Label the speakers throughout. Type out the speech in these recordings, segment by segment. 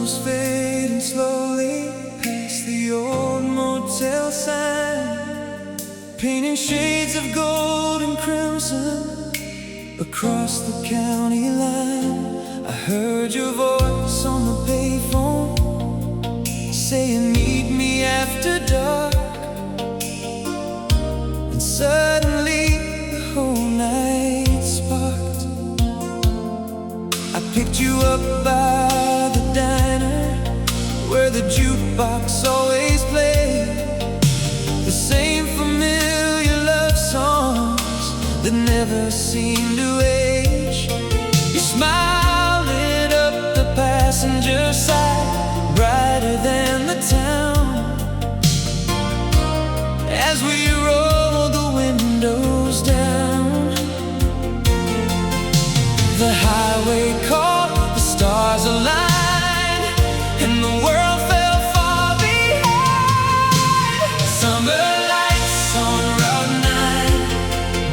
Speaker 1: candles fading slowly past the old motel sign, painting shades of gold and crimson across the county line. I heard your voice on the payphone saying meet me after dark, and suddenly the whole night sparked. I picked you up by the diner where the jukebox always played the same familiar love songs that never seem to age. Your smile lit up the passenger side, brighter than the town, as we rolled the windows down. The highway called, the stars aligned, and the world fell far behind. Summer lights on Route 9,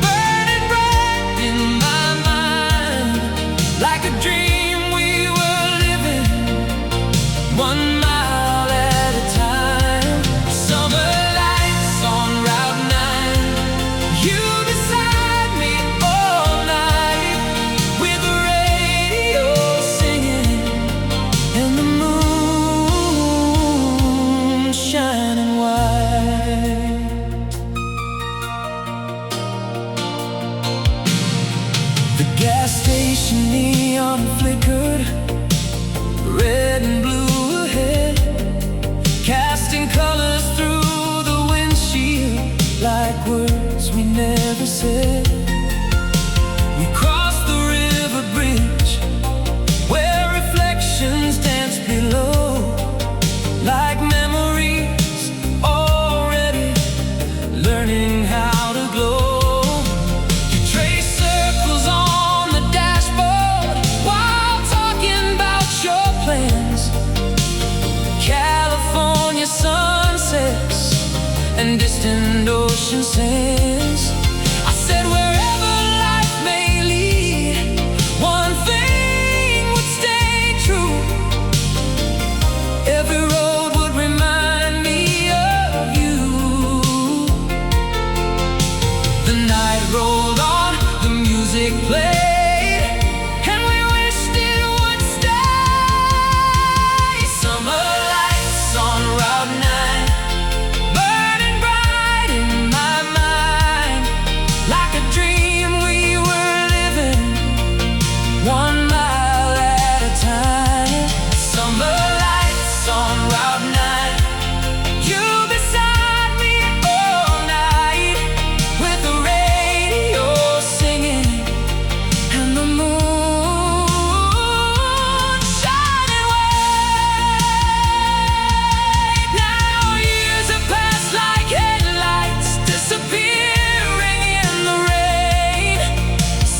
Speaker 1: burning bright in my mind, like a dream we were living, 1 mile at a time. Summer lights on Route 9, you beside me all night, with the radio singing and the moon shining white. The gas station neon flickered, red and blue ahead, casting colors through the windshield like words we never said. We crossed the river bridge where reflections dance below, like memories already learning how to glow. You trace circles on the dashboard while talking about your plans, California sunsets and distant ocean sands. I said wherever life may lead, one thing would stay true: every road would remind me of you. The night rolled on, the music played, and we wished it would stay. Summer lights on Route 9, burning bright in my mind, like a dream we were living, 1 mile at a time. Summer lights on Route 9, you beside me all night, with the radio singing and the moon shining white. Now years have passed like headlights disappearing in the rain.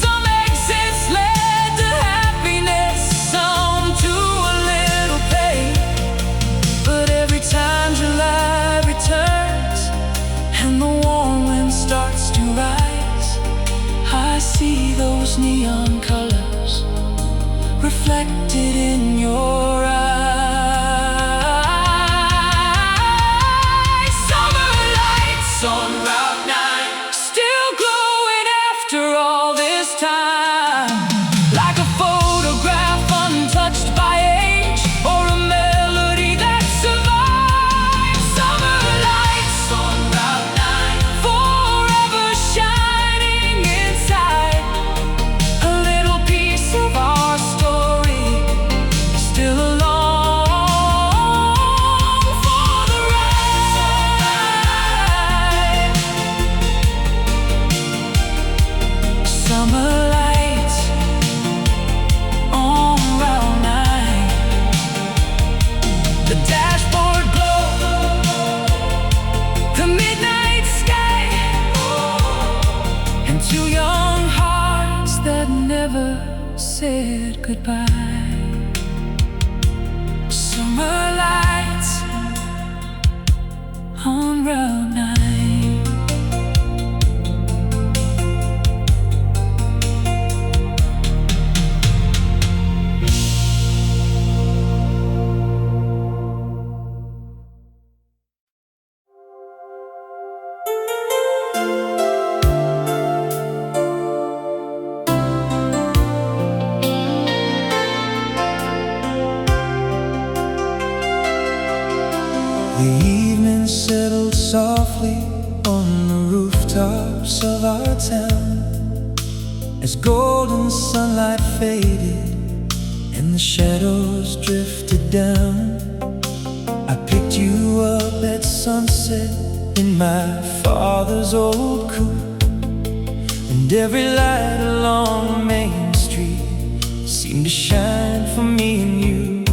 Speaker 1: Some exits led to happiness, some to a little pain. But every time July returns and the warm wind starts to rise, I see those neon colors reflected in your eyes. Summer lights on Route 9, still glowing after all this time, like a photograph untouched by age, or a melody that survives. Summer lights on Route 9, forever shining inside, a little piece of our story, still along for the ride. Summer lights on Route 9, the dashboard glow, the midnight sky, and 2 young hearts that never said goodbye. Summer lights on Route 9. softly on the rooftops of our town as golden sunlight faded and the shadows drifted down. I picked you up at sunset in my father's old coupe, and every light along Main Street seemed to shine for me and you.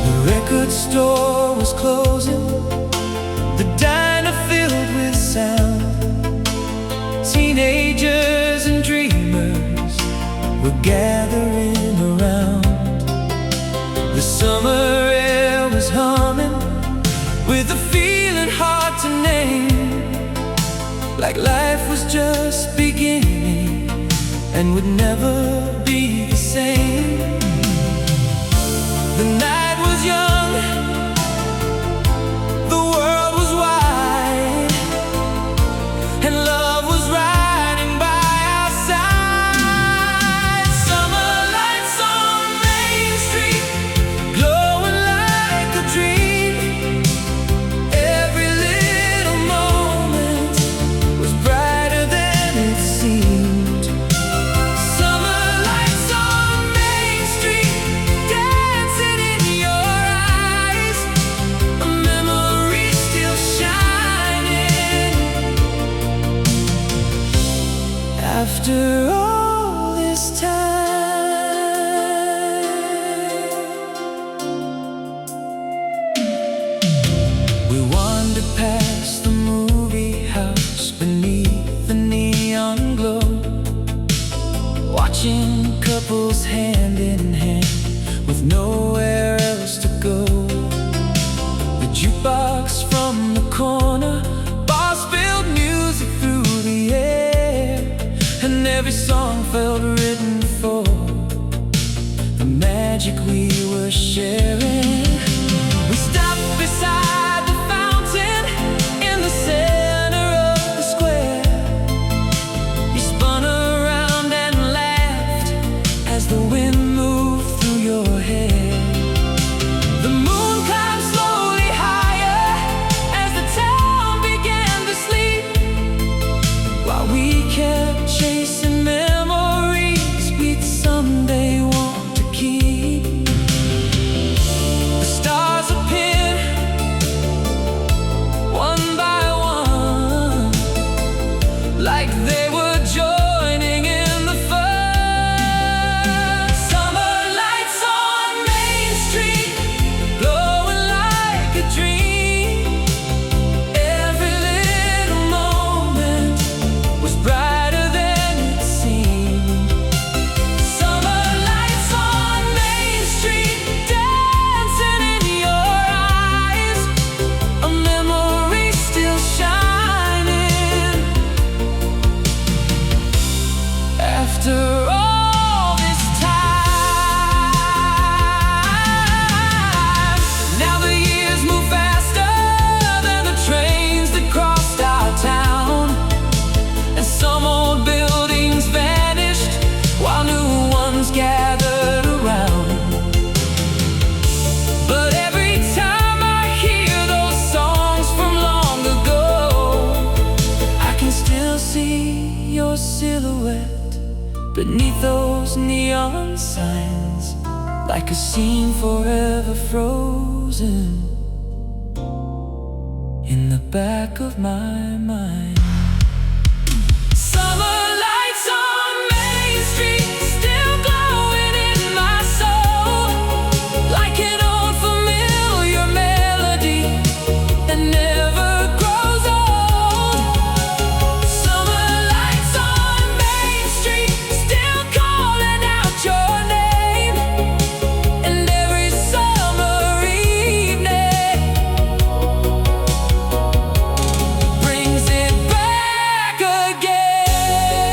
Speaker 1: The record store was closing, the diner filled with sound. Teenagers and dreamers were gathering around. The summer air was humming with a feeling hard to name, like life was just beginning and would never be the same. The night was young, the world was wide, and love was riding by our side. Summer lights on Main Street, glowing like a dream. Every little moment was brighter than it seemed. Summer lights on Main Street, dancing in your eyes, a memory still shining. After all this time, we wandered past the movie house beneath the neon glow, watching couples hand in hand with nowhere else to go. The jukebox from the corner bar spilled music through the air, and every song felt written for the magic we were sharing. We stopped beside the fountain in the center of the square. You spun around and laughed as the wind moved through your hair. The moon climbed slowly higher as the town began to sleep, while we kept chasing memories we'd someday want to keep. The stars appeared one by one, like they were joining in the fun. Summer lights on Main Street, glowing like a dream. Every little moment was brighter than it seemed. Summer lights on Main Street, dancing in your eyes, a memory still shining. After all this time, now the years move faster than the trains that crossed our town, and some old buildings vanished while new ones gathered around. But every time I hear those songs from long ago, I can still see your silhouette beneath those neon signs, like a scene forever frozen in the back of my mind. Summer lights on Main Street, still glowing in my soul, like an old familiar melody that never grows old. Summer lights on Main Street, still calling out your name, and every summer evening brings it back again.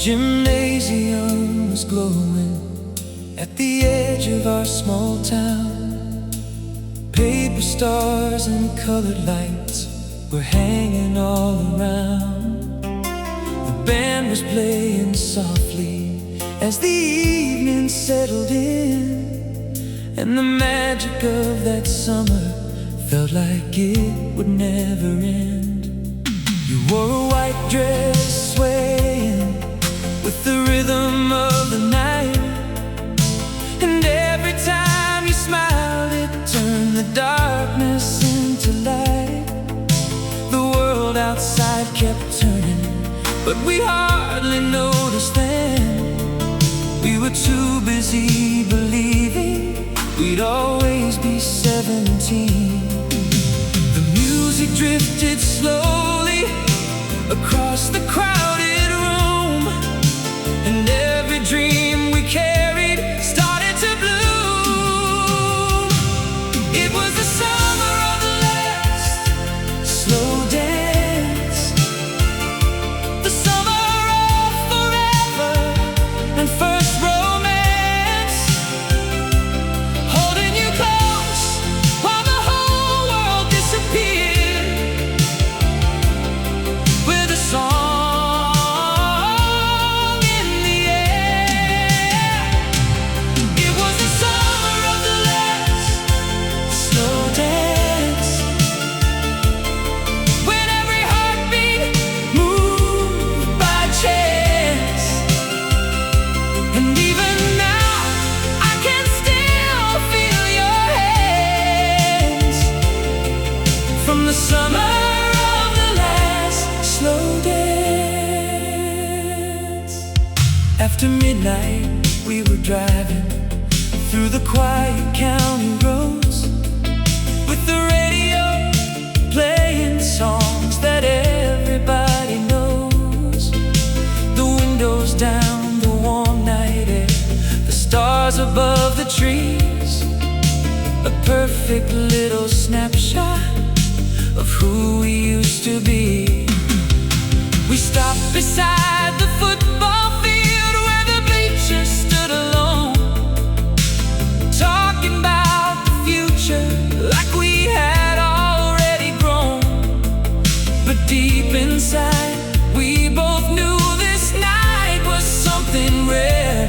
Speaker 1: gymnasium was glowing at the edge of our small town. Paper stars and colored lights were hanging all around. The band was playing softly as the evening settled in, and the magic of that summer felt like it would never end. You wore a white dress swaying with the rhythm of the night, and every time you smiled it turned the darkness into light. The world outside kept turning, but we hardly noticed then. We were too busy believing we'd always be 17. The music drifted slowly across the crowded room, and every dream we carried started to bloom. It was the summer of the last slow dance, the summer of forever and first romance, holding you close while the whole world disappeared, with a song in the air. It was the summer of the last slow dance, when every heartbeat moved by chance. And even now I can still feel your hands from the summer of the last slow dance. After midnight we were driving through the quiet county roads, with the radio playing songs that everybody knows. The windows down, the warm night air, the stars above the trees, a perfect little snapshot of who we used to be. We stopped beside the football field where the bleachers stood alone, talking about the future like we had already grown. But deep inside we both knew this night was something rare,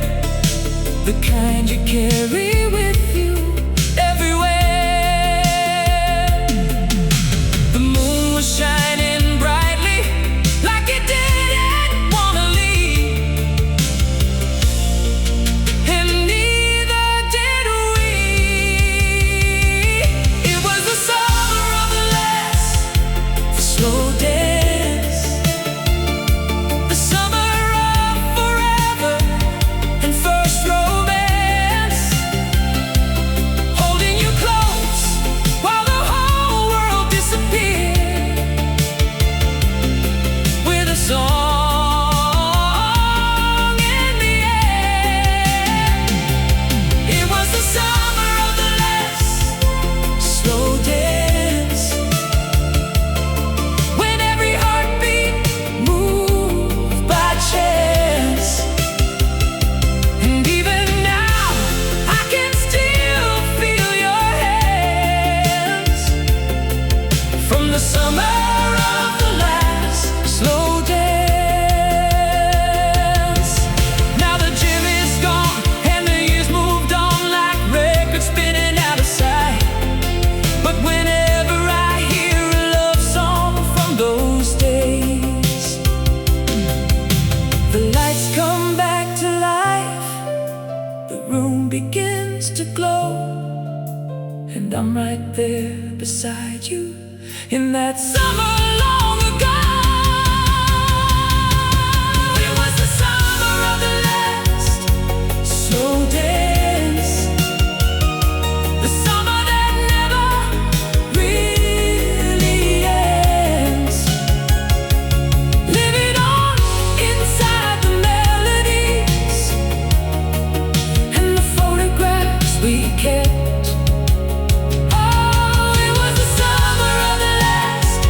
Speaker 1: the kind you carry with you everywhere. The moon was shining brightly like it didn't wanna leave, and neither did we. It was the summer of the last slow dance, the summer of forever and first romance, holding you close while the whole world disappeared, with a song in the air. It was the summer of the last slow dance, when every heartbeat moved by chance. And even now I can still feel your hands from the summer of the last slow dance. Now the gym is gone and the years moved on like records spinning out of sight. But whenever I hear a love song from those days, the lights come back to life, the room begins to glow, and I'm right there beside you in that summer long ago. It was the summer of the last slow dance, the summer that never really ends, living on inside the melodies and the photographs we kept. Oh, it was the summer of the last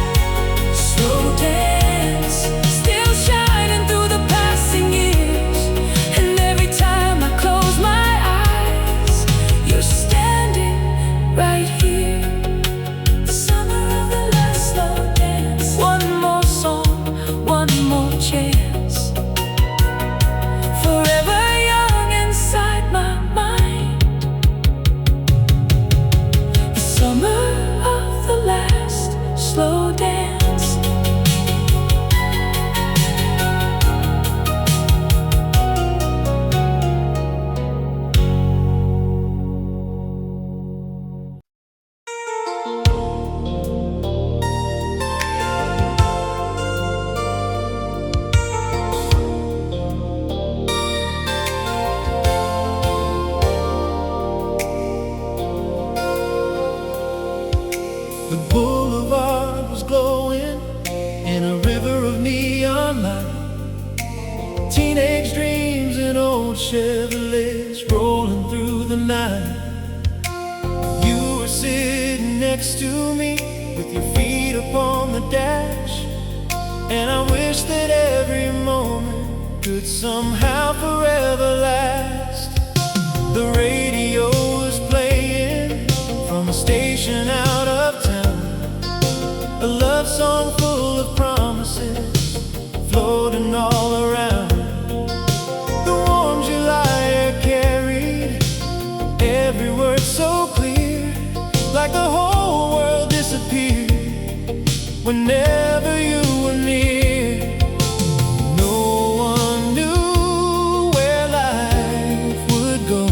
Speaker 1: The boulevard was glowing in a river of neon light. Teenage dreams in old Chevrolets rolling through the night. You were sitting next to me with your feet upon the dash, and I wish that every moment could somehow forever last. The radio was playing from a station out of town, a love song full of promises floating all around. The warm July air carried every word so clear, like the whole world disappeared whenever you were near. No one knew where life would go.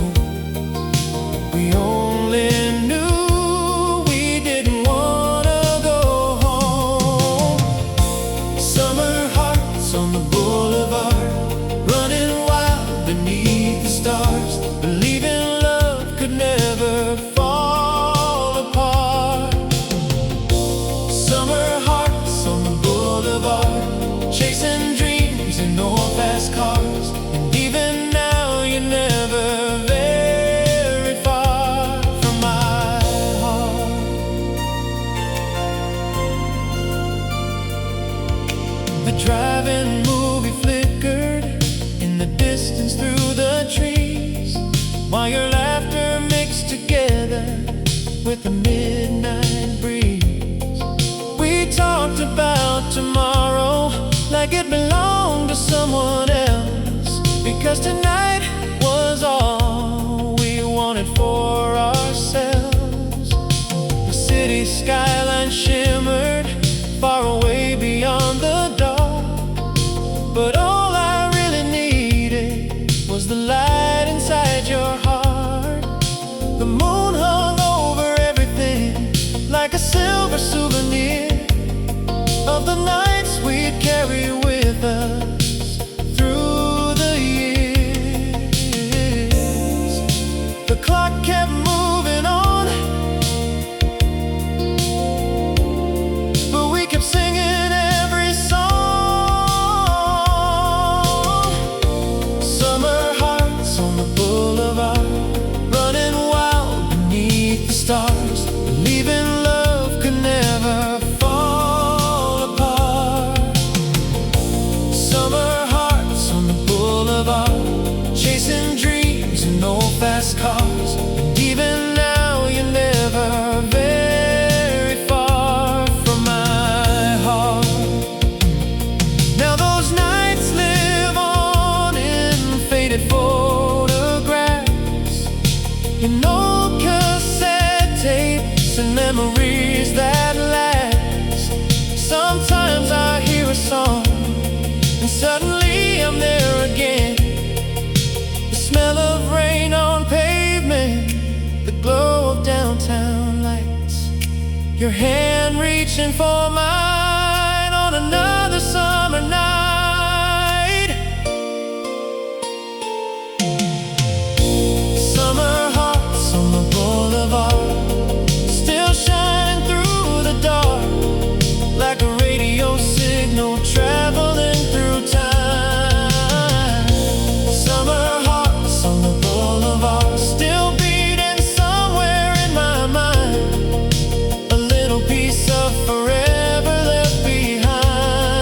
Speaker 1: We only knew we didn't want to go home. Summer hearts on the boulevard, running wild beneath the stars, believing love could never fall apart. Summer hearts on the boulevard, chasing dreams in old fast cars, and even now you're never very far from my heart. The drive-in movie flickered in the distance through the trees, while your laughter mixed together with the midnight breeze. We talked about tomorrow like it belonged to someone else, because tonight was all we wanted for ourselves. The city skyline shimmered far away beyond the dark, but all I really needed was the light inside your heart. The moon hung over everything like a silver souvenir of the nights we'd carry with us through the years. The clock kept moving on, but we kept singing every song. Summer hearts on the boulevard, running wild beneath the stars, believing love could never fall apart. Summer hearts on the boulevard, chasing dreams in old fast cars, and even now you're never very far from my heart. Now those nights live on in faded photographs, in old cassette tapes and memories that last. Sometimes I hear a song and suddenly I'm there again. The smell of rain on pavement, the glow of downtown lights, your hand reaching for mine on another summer night. Summer hearts on the boulevard, still shining through the dark, like a radio signal traveling through time. Summer hearts on the boulevard, still beating somewhere in my mind, a little piece of forever left behind.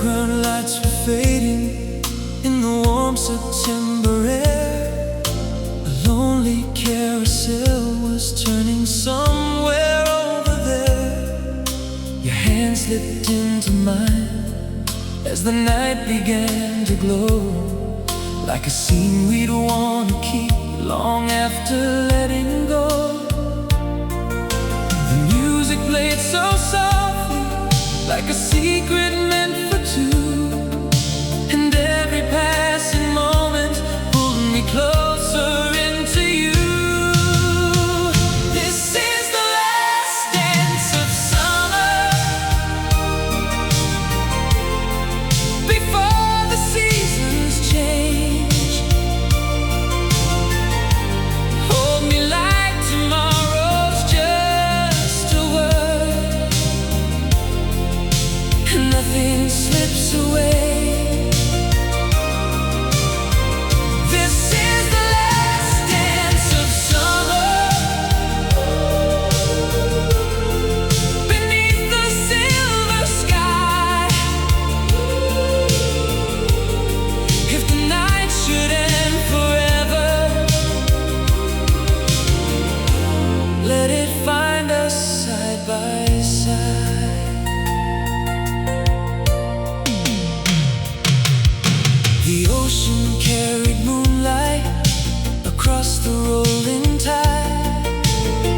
Speaker 1: fairground lights were fading in the warm September air. A lonely carousel was turning somewhere over there. Your hand slipped into mine as the night began to glow, like a scene we'd want to keep long after letting go. The music played so softly, like a secret meant for two, and every passing moment pulled me closer into you. This is the last dance of summer, before the seasons change. Hold me like tomorrow's just a word, and nothing slips away. This is the last dance of summer, beneath the silver sky. If the night should end forever, let it find us side by side. The ocean carried moonlight across the rolling tide.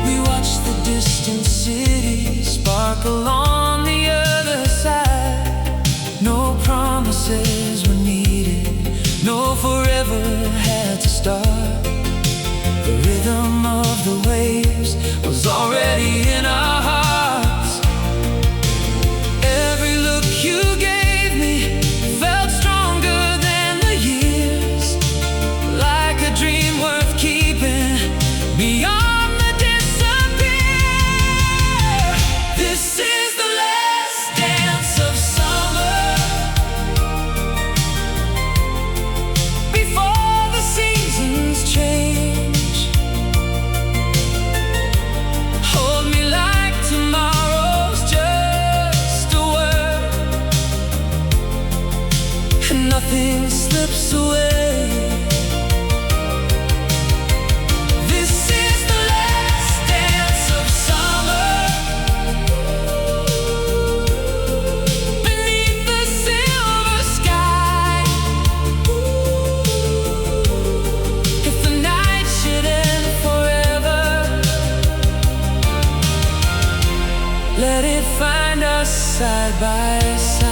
Speaker 1: We watched the distant city sparkle on the other side. No promises were needed, no forever had to start. The rhythm of the waves was already in our hearts. Every look you gave me felt stronger than the years, like a dream worth keeping beyond the disappear. This is the last dance of summer, before the seasons change. Hold me like tomorrow's just a word, and nothing slips away. This is the last dance of summer, beneath the silver sky. If the night should end forever, let it find us side by side.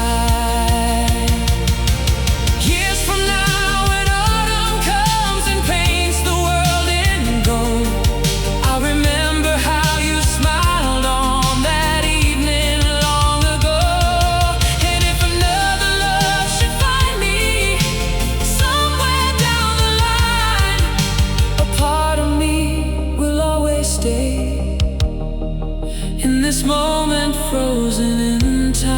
Speaker 1: Years from now, when autumn comes and paints the world in gold, I remember how you smiled on that evening long ago. And if another love should find me somewhere down the line, a part of me will always stay in this moment frozen in time.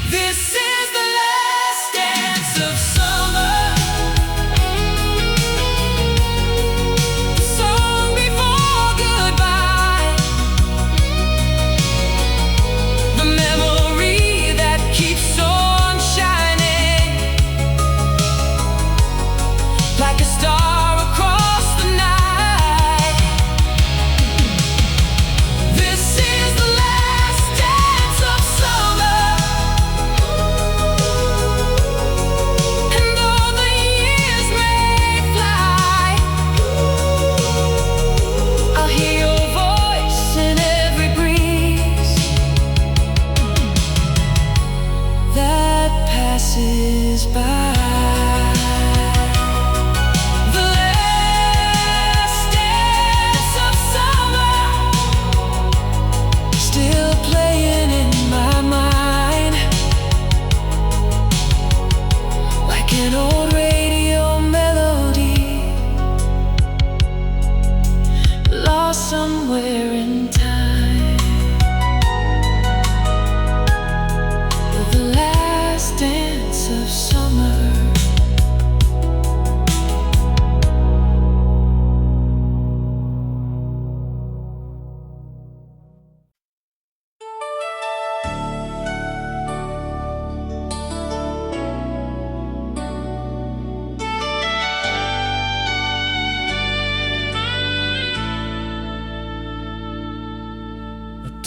Speaker 1: This is the last dance of summer, the song before goodbye, the memory that keeps on shining, like a star across the night. This is the last dance of summer, and though the years may fly, I'll hear your voice in every breeze that passes by. The last dance of summer, still playing in my mind, like an old radio melody, lost somewhere in time. The last dance of summer.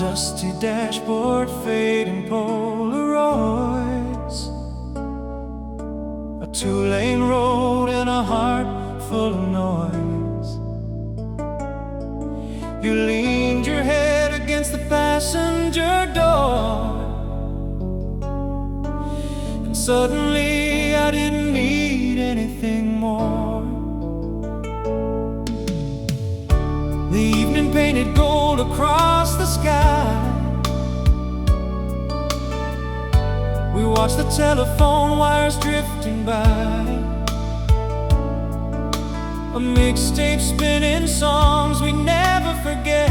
Speaker 1: dusty dashboard, fading Polaroids, a two-lane road and a heart full of noise. You leaned your head against the passenger door, and suddenly I didn't need anything more. The evening painted gold across the sky. We watched the telephone wires drifting by, a mixtape spinning songs we never forget,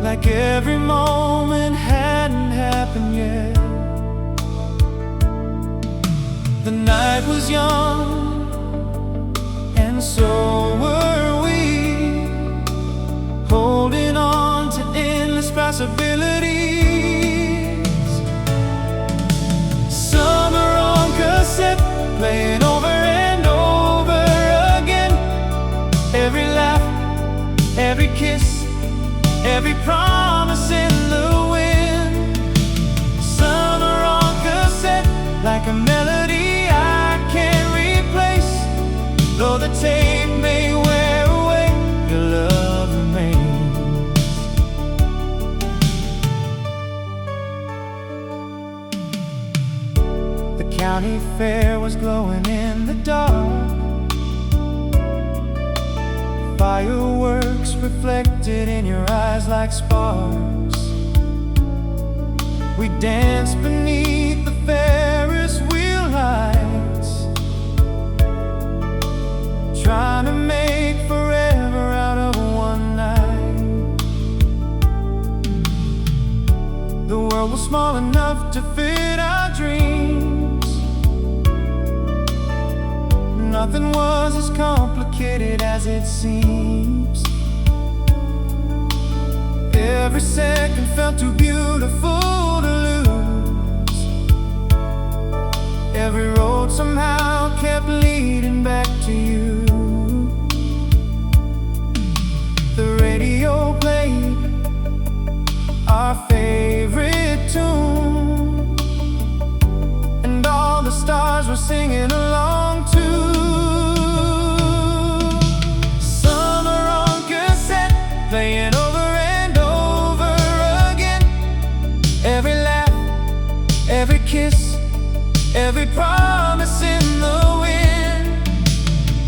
Speaker 1: like every moment hadn't happened yet. The night was young, and so were we, holding on to endless possibilities. Summer on cassette, playing over and over again. Every laugh, every kiss, every promise in the wind. Summer on cassette, like a melody I can't replace. Though the tape may wear away, your love remains. The county fair was glowing in the dark, fireworks reflected in your eyes like sparks. We danced beneath the Ferris wheel lights, trying to make forever out of one night. The world was small enough to fit our dreams. Nothing was as complicated as it seems. Every second felt too beautiful to lose. Every road somehow kept leading back to you. The radio played our favorite tune, and all the stars were singing along too. Summer on cassette, playing over and over again. Every laugh, every kiss, every promise in the wind.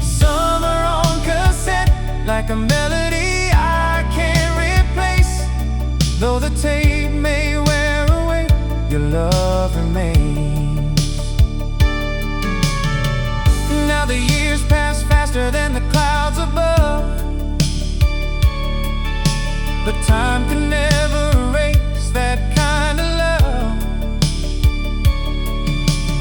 Speaker 1: Summer on cassette, like a melody I can't replace. Though the tape may wear away, your love remains. Now the years pass faster than the clouds above, but time can never erase that kind of love.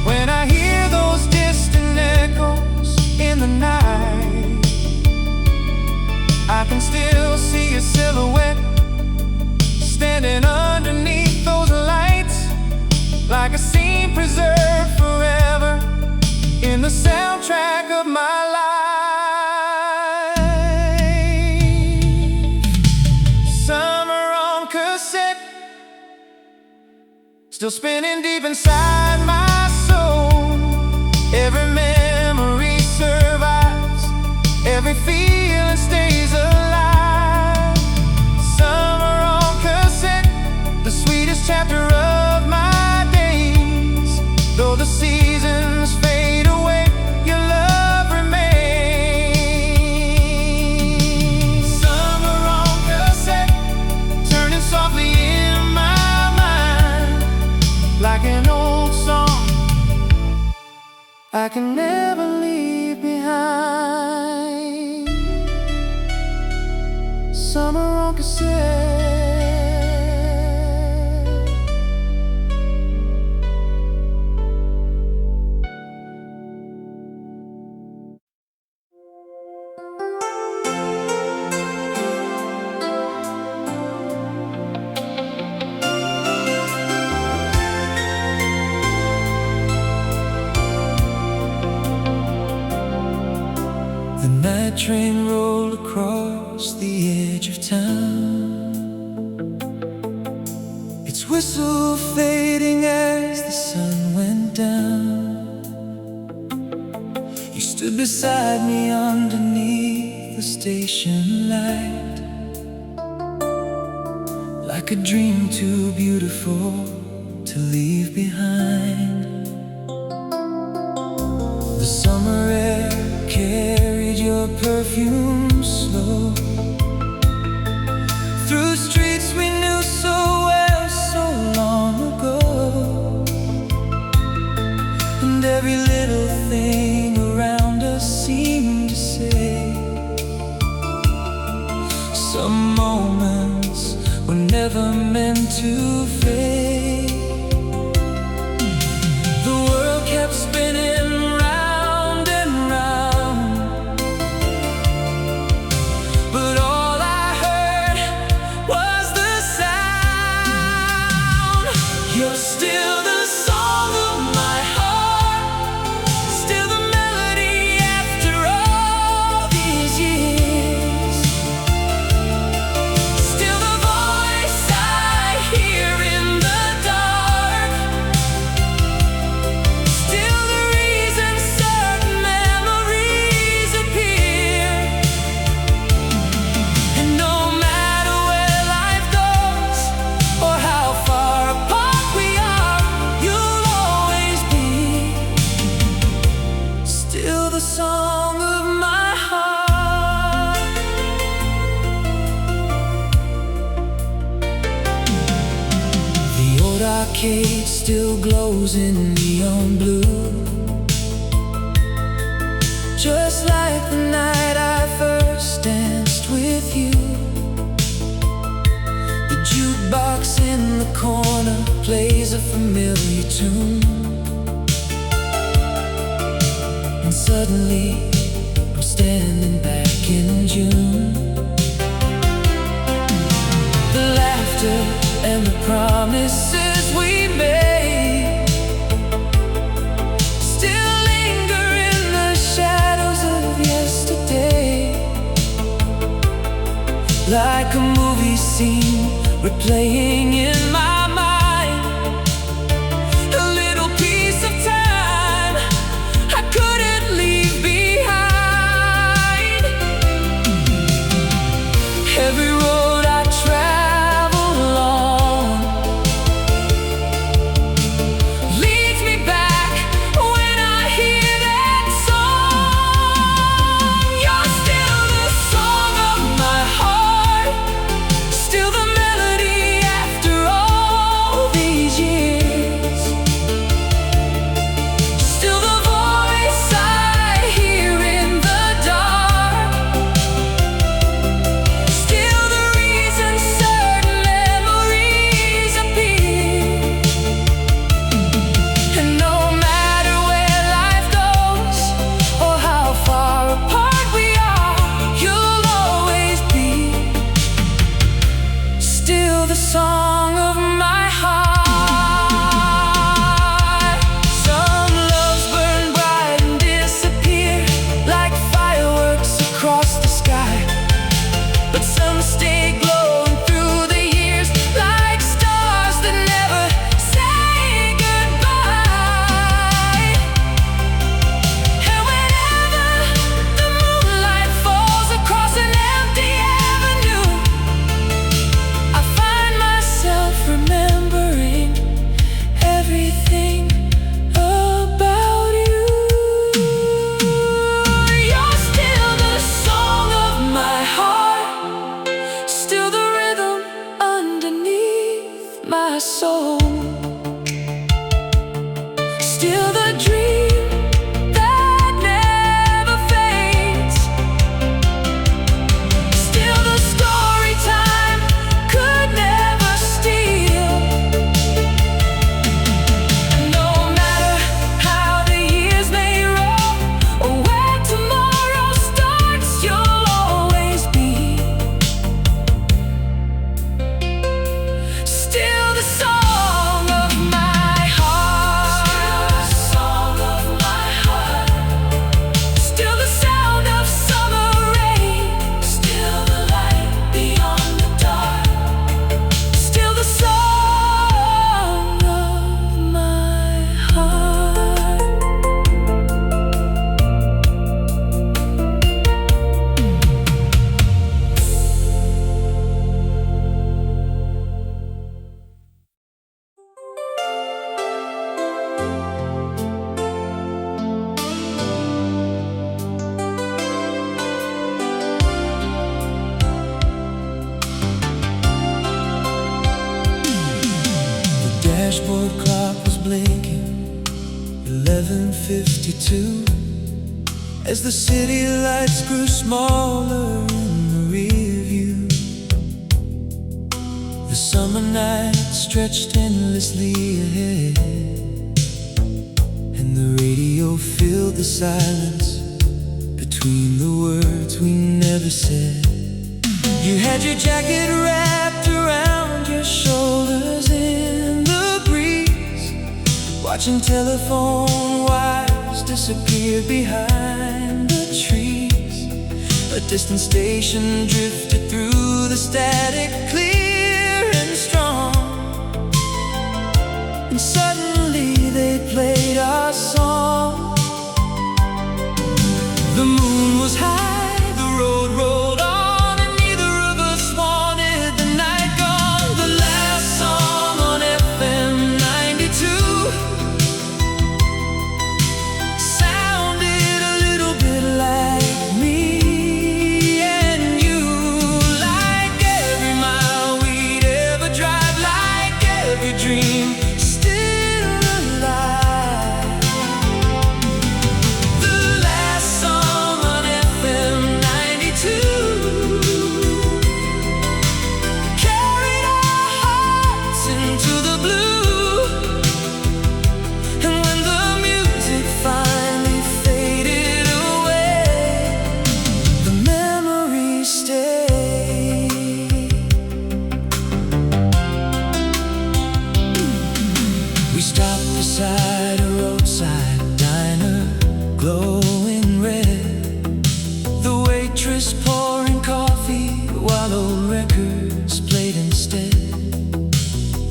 Speaker 1: When I hear those distant echoes in the night, I can still see your silhouette standing underneath those lights, like a scene preserved forever in the soundtrack of my life. Summer on cassette, still spinning deep inside my soul. Every memory survives, every feeling stays alive. Summer on cassette, the sweetest chapter of my days. Though the seasons fade away, your love remains. Summer on cassette, turning softly in my mind, like an old song I can The night train rolled across the edge of town, its whistle fading as the sun went down. You stood beside me underneath the station light, like a dream too beautiful to leave behind. The summer air carried your perfume slow through streets we knew so well so long ago, and every little thing around us seemed to say, some moments were never meant to fade. The world kept spinning round and round, but all I heard was the sound. You're still the song of my heart, still the melody after all these years, still the voice I hear in the dark, still the reason certain memories appear. And no matter where life goes or how far apart we are, you'll always be still the song of my heart. The old arcade still glows in neon blue, just like the night I first danced with you. The jukebox in the corner plays a familiar tune, and suddenly I'm standing back in June. The laughter and the promises we made still linger in the shadows of yesterday, like a movie scene replaying in my mind, a little piece of time I couldn't leave behind. Every road I travel along leads me back when I hear that song. You're still the song of my heart, still the melody after all 52, as the city lights grew smaller in the rear view. The summer night stretched endlessly ahead, and the radio filled the silence between the words we never said. You had your jacket wrapped around your shoulders in the breeze, watching telephone wires disappear behind the trees. A distant station drifted through the static, clear and strong, and suddenly they played our song. The moon was high, the road rolled on, and neither of us wanted the night gone. The last song on FM 92 sounded a little bit like me and you, like every mile we'd ever drive, like every dream still alive. The last song on FM 92 carried our hearts into the blue, and when the music finally faded away, the memories stayed. We stopped beside a roadside diner, glowing red, the waitress pouring coffee while old records played instead.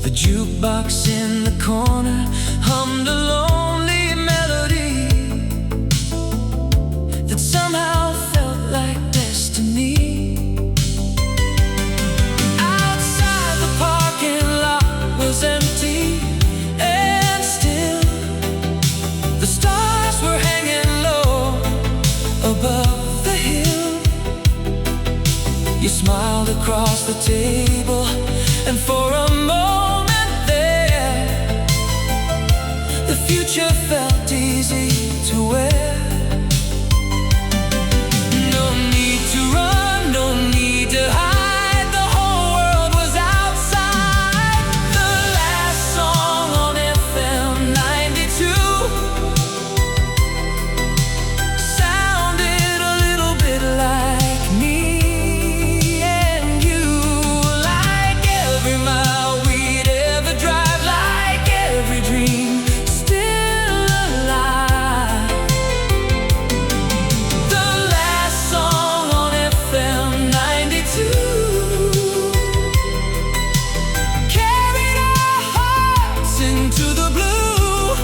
Speaker 1: The jukebox in the corner hummed a lonely melody that somehow felt like destiny. Outside, the parking lot was empty and still. The stars were hanging low above the hill. You smiled across the table, and for a moment there, the future felt easy to wear. No need to run, no need to hide, the whole world was outside. The last song on FM 92 sounded a little bit like me and you, like every mile we'd ever drive, like every dream still alive. The last song on FM 92 carried our hearts into the blue,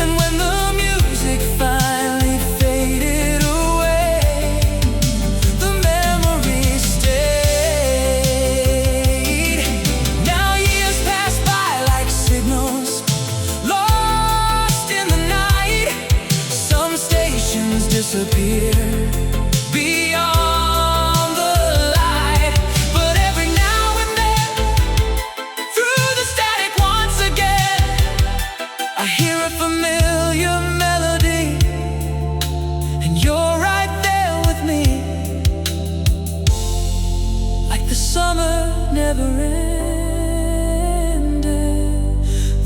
Speaker 1: and when the music finally faded away, the memories stayed. Now years pass by like signals lost in the night. Some stations disappear beyond the light, but every now and then, through the static once again, I hear a familiar melody, and you're right there with me, like the summer never ended.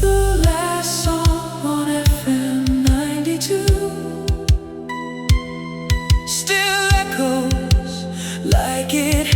Speaker 1: The last song on FM 92 still echoes like it